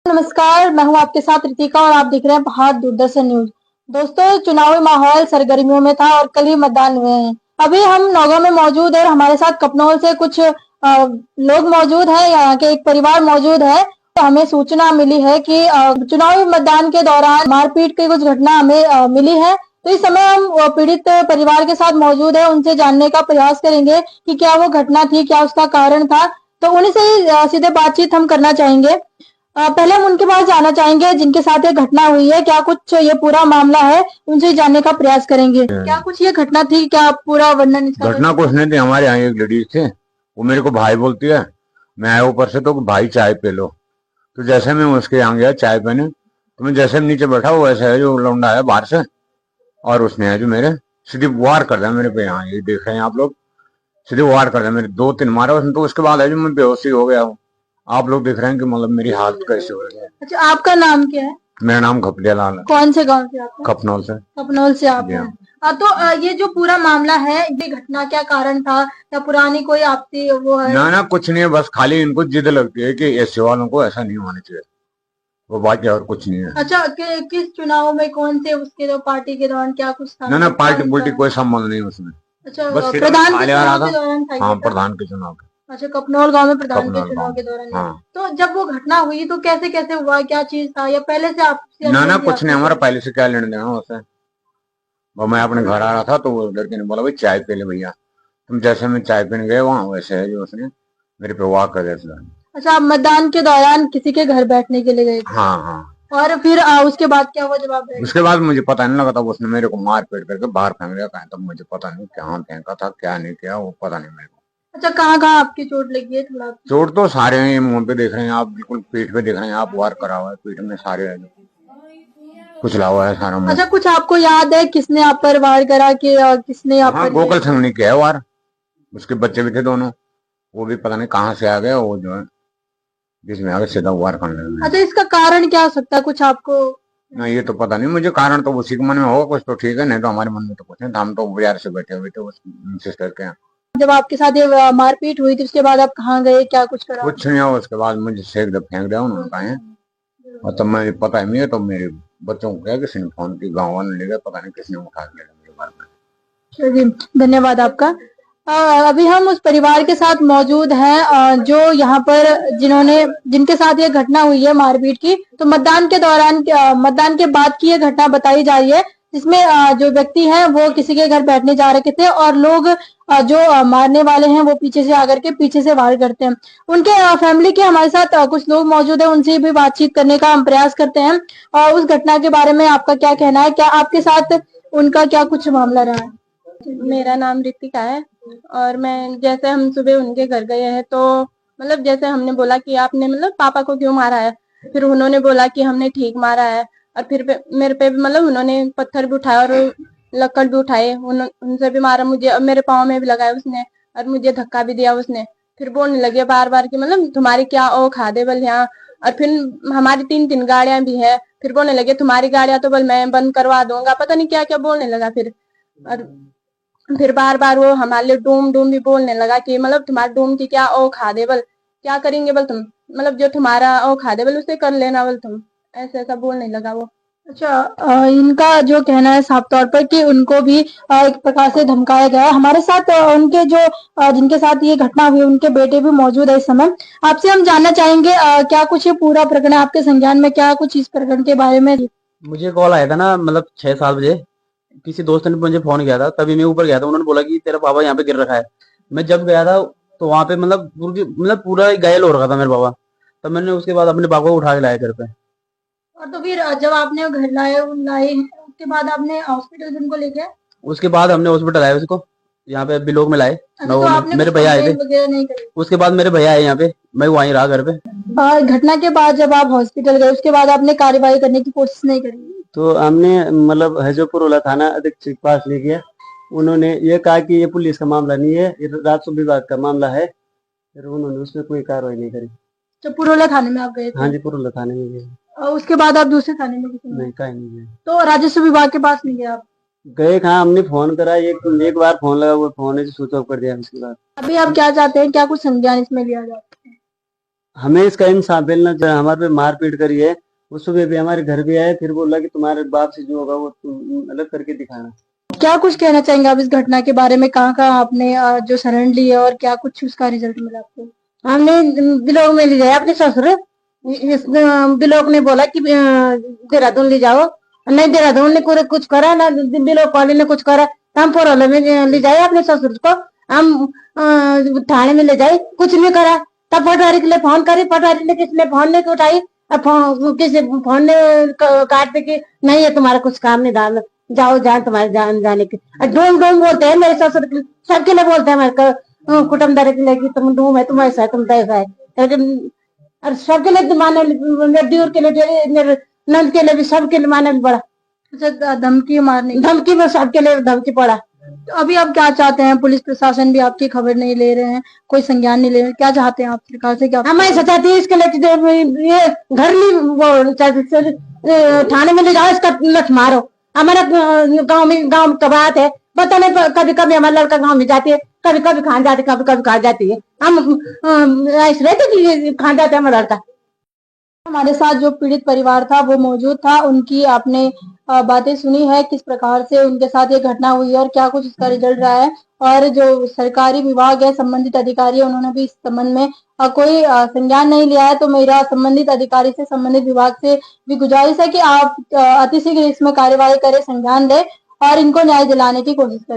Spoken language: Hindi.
नमस्कार, मैं हूं आपके साथ रितिका और आप देख रहे हैं भारत दूरदर्शन न्यूज। दोस्तों, चुनावी माहौल सरगर्मियों में था और कल ही मतदान हुए हैं। अभी हम नौगांव में मौजूद है और हमारे साथ कपनौल से कुछ लोग मौजूद हैं, यहाँ के एक परिवार मौजूद है। तो हमें सूचना मिली है कि चुनावी मतदान के दौरान मारपीट की कुछ घटना हमें मिली है। तो इस समय हम पीड़ित परिवार के साथ मौजूद है, उनसे जानने का प्रयास करेंगे कि क्या वो घटना थी, क्या उसका कारण था। तो उन्हीं से ही सीधे बातचीत हम करना चाहेंगे। पहले हम उनके पास जाना चाहेंगे जिनके साथ ये घटना हुई है, क्या कुछ ये पूरा मामला है, उनसे जानने का प्रयास करेंगे। क्या कुछ ये घटना थी, क्या आप पूरा वर्णन इसका घटना कुछ नहीं थी। हमारे यहाँ एक लेडीज थे, वो मेरे को भाई बोलती है। मैं आया ऊपर से तो भाई चाय पे लो। तो जैसे मैं उसके यहाँ गया चाय पीने, तो मैं जैसे नीचे बैठा वो ऐसे है जो लौंडा है बाहर से, और उसने है जो मेरे सीधे वार कर दिया मेरे पे। यहाँ ये देख रहे हैं आप लोग, सीधे वार कर दिया मेरे, 2-3 मारा उसने। तो उसके बाद है जो मैं बेहोशी हो गया हूँ। आप लोग देख रहे हैं कि मतलब मेरी हालत कैसे हो रही है। अच्छा, आपका नाम क्या है? मेरा नाम खपलिया लाल है। कौन से गांव से आप? खपनौल से। कपनौल से आप हैं। तो ये जो पूरा मामला है, ये घटना क्या कारण था, या पुरानी कोई आपसी वो है? ना कुछ नहीं है, बस खाली इनको जिद लगती है कि ऐसे वालों को ऐसा नहीं होना चाहिए, वो बाकी और कुछ नहीं है। अच्छा, किस चुनाव में कौन से उसके जो पार्टी के दौरान क्या कुछ था? ना पार्टी पुर्टी कोई संबंध नहीं उसमें। अच्छा, बस प्रधान के चुनाव के दौरान था? हाँ, प्रधान के चुनाव के। अच्छा, कपनौल गांव में प्रधान के चुनाव के दौरान। हाँ। तो जब वो घटना हुई तो कैसे कैसे हुआ, क्या चीज था, या पहले से आपसे? ना कुछ नहीं, हमारा पहले से क्या लेने देना उससे। वो मैं अपने घर आ रहा था तो वो लड़के ने बोला भाई चाय पी ले भैया। तुम जैसे मैं चाय पीने गए वहाँ, वैसे है जो उसने मेरे पे वार कर दिया। अच्छा, आप मतदान के दौरान किसी के घर बैठने के लिए गए थे? हाँ। और फिर उसके बाद क्या हुआ? जवाब है उसके बाद मुझे पता नहीं लगा था, उसने मेरे को मार पीट करके बाहर फेंक दिया कहीं। तब मुझे पता नहीं क्या फेंका था क्या नहीं किया, वो पता नहीं मेरे को। अच्छा, कहाँ कहाँ आपकी चोट लगी है? थोड़ा चोट तो सारे हैं, मुंह पे देख रहे हैं आप, बिल्कुल पीठ पे देख रहे हैं आप, वार करा हुआ है पीठ में, सारे कुचला हुआ है सारा मुंह। अच्छा, कुछ आपको याद है किसने आप पर वार करा कि किसने आप पर? गोकुल सिंह ने किया है वार। उसके बच्चे भी थे दोनों, वो भी पता नहीं कहाँ से आ गए, वो जो है जिसमें आगे सीधा वार करने लगे। अच्छा, इसका कारण क्या हो सकता है, कुछ आपको? ना ये तो पता नहीं मुझे, कारण तो उसी के मन में होगा कुछ तो ठीक है, नहीं तो हमारे मन में तो कुछ नहीं। हम तो बाजार से बैठे हुए थे उस सिस्टर के यहाँ। जब आपके साथ ये मारपीट हुई थी उसके बाद आप कहाँ गए, क्या कुछ करा? कुछ नहीं हुआ। उसके बाद मुझे सेक दे फेंक दिया उन्होंने कहा है। और तब मुझे पता है नहीं, तो मेरे बच्चों को क्या किसी ने फोन की, गाँव वाले ले गए, पता नहीं किसने उठा के मेरे बारे में। जी, धन्यवाद आपका। अभी हम उस परिवार के साथ मौजूद हैं जो यहाँ पर जिनके साथ ये घटना हुई है मारपीट की। तो मतदान के दौरान मतदान के बाद की ये घटना बताई जा रही है, जिसमें जो व्यक्ति हैं वो किसी के घर बैठने जा रहे थे और लोग जो मारने वाले हैं वो पीछे से आकर के पीछे से वार करते हैं। उनके फैमिली के हमारे साथ कुछ लोग मौजूद है, उनसे भी बातचीत करने का हम प्रयास करते हैं। और उस घटना के बारे में आपका क्या कहना है, क्या आपके साथ उनका क्या कुछ मामला रहा है? मेरा नाम रितिका है और मैं जैसे हम सुबह उनके घर गए हैं तो मतलब जैसे हमने बोला कि आपने मतलब पापा को क्यों मारा है, फिर उन्होंने बोला कि हमने ठीक मारा है। और फिर मेरे पे भी मतलब उन्होंने पत्थर भी उठाया और लकड़ भी उठाए, उनसे भी मारा मुझे, और मेरे पाँव में भी लगाया उसने, और मुझे धक्का भी दिया उसने। फिर बोलने लगे बार बार कि मतलब तुम्हारी क्या औकात है बल यहाँ। और फिर हमारी 3-3 गाड़ियां भी है, फिर बोलने लगे तुम्हारी गाड़ियां तो बल मैं बंद करवा दूंगा, पता नहीं क्या क्या बोलने लगा। फिर बार बार वो हमारे लिए डूम डूम भी बोलने लगा कि मतलब तुम्हारे डूम की क्या औकात है बल, क्या करेंगे बल तुम, मतलब जो तुम्हारा औकात है बल उसे कर लेना बल तुम, ऐसे ऐसा बोलने लगा वो। अच्छा, इनका जो कहना है साफ तौर पर कि उनको भी एक प्रकार से धमकाया गया है। हमारे साथ उनके जो जिनके साथ ये घटना हुई उनके बेटे भी मौजूद है इस समय। आपसे हम जानना चाहेंगे क्या कुछ ये पूरा प्रकरण आपके संज्ञान में, क्या कुछ इस प्रकरण के बारे में? मुझे कॉल आया था ना, मतलब 6-7 बजे किसी दोस्त ने मुझे फोन किया था, तभी मैं ऊपर गया था। उन्होंने बोला कि तेरा पापा यहाँ पे गिर रखा है। मैं जब गया था तो वहां पे मतलब पूरा घायल हो रखा था मेरा पापा। तब मैंने उसके बाद अपने पापा को उठा के लाया घर पे। और तो फिर जब आपने घर लाए उसके बाद आपने हॉस्पिटल उनको लेके? उसके बाद हमने हॉस्पिटल आए उसको, यहाँ पे बिलोक में लाए। तो मेरे भैया आए थे, उसके बाद मेरे भैया आए यहाँ पे, मैं वहीं रहा घर पे। घटना के बाद जब आप हॉस्पिटल गए उसके बाद आपने कार्रवाई करने की कोशिश नहीं करी? तो हमने मतलब हजोपुर थाना अधीक्षक के पास ले गया। उन्होंने ये कहा कि ये पुलिस का मामला नहीं है, ये राजस्व विभाग का मामला है। फिर उन्होंने उसमें कोई कार्रवाई नहीं करी। तो पुरोला थाने में आप गए थे? हाँ जी, पुरोला थाने में गए। और उसके बाद आप दूसरे थाने में नहीं, कहीं नहीं गए। तो राजस्व विभाग के पास नहीं गए आप? गए कहाँ, हमने फोन करा, एक बार फोन लगा, वो फोन स्विच ऑफ कर दिया। उसके बाद अभी आप क्या चाहते हैं, क्या कुछ संज्ञान इसमें लिया जाए? हमें इसका इंसाफ मिलना चाहिए। हमारे पे मारपीट करी है, वो सुबह भी हमारे घर भी आए, फिर बोला कि तुम्हारे बाप से जो होगा वो तुम अलग करके दिखाना। क्या कुछ कहना चाहेंगे आप इस घटना के बारे में? कहाँ कहाँ आपने जो शरण ली है और क्या कुछ उसका रिजल्ट मिला आपको? हमने ब्लॉक में ले जाया अपने ससुर। इस ब्लॉक ने बोला कि देहरादून ले जाओ, नहीं देहरादून ने कुछ करा ना ब्लॉक वाले ने कुछ करा, तो हम पोरोले में ले जाए अपने ससुर को। हम थाने में ले जाए, कुछ नहीं करा। तब पटवारी के लिए फोन करी, पटवारी ने किसने फोन नहीं उठाई। किसी फोन ने काट पे कि नहीं है तुम्हारा कुछ काम नहीं डाल, जाओ जान तुम्हारे जान जाने के। डूम डूम बोलते हैं मेरे ससुर के, सबके लिए बोलते हैं हमारे कुटुम्बदारी के लिए कि तुम डूम है, तुम ऐसा है, तुम तैसा है। लेकिन और सबके लिए माने, मेरे दियोर के लिए, मेरे नंद के लिए भी, सबके लिए माने पड़ा। अच्छा, धमकी मारने धमकी में सबके लिए धमकी पड़ा। तो अभी आप क्या चाहते हैं? पुलिस प्रशासन भी आपकी खबर नहीं ले रहे हैं, कोई संज्ञान नहीं ले रहे हैं, क्या चाहते हैं आप सरकार से? क्या हम ऐसा चाहते हैं इसके लिए ये घर नहीं वो थाने में ले जाओ, इसका लठ मारो। हमारा गांव का बात है, पता नहीं कभी कभी हमारा लड़का गांव में जाती है, कभी कभी खान जाती है, कभी कभी खा जाती है। हम ऐसे रहते कि खा जाते है हमारा लड़का। हमारे साथ जो पीड़ित परिवार था वो मौजूद था, उनकी आपने बातें सुनी है, किस प्रकार से उनके साथ ये घटना हुई है और क्या कुछ इसका रिजल्ट रहा है। और जो सरकारी विभाग है, संबंधित अधिकारी है, उन्होंने भी इस संबंध में कोई संज्ञान नहीं लिया है। तो मेरा संबंधित अधिकारी से, संबंधित विभाग से भी गुजारिश है कि आप अतिशीघ्र इसमें कार्यवाही करें, संज्ञान लें और इनको न्याय दिलाने की कोशिश करें।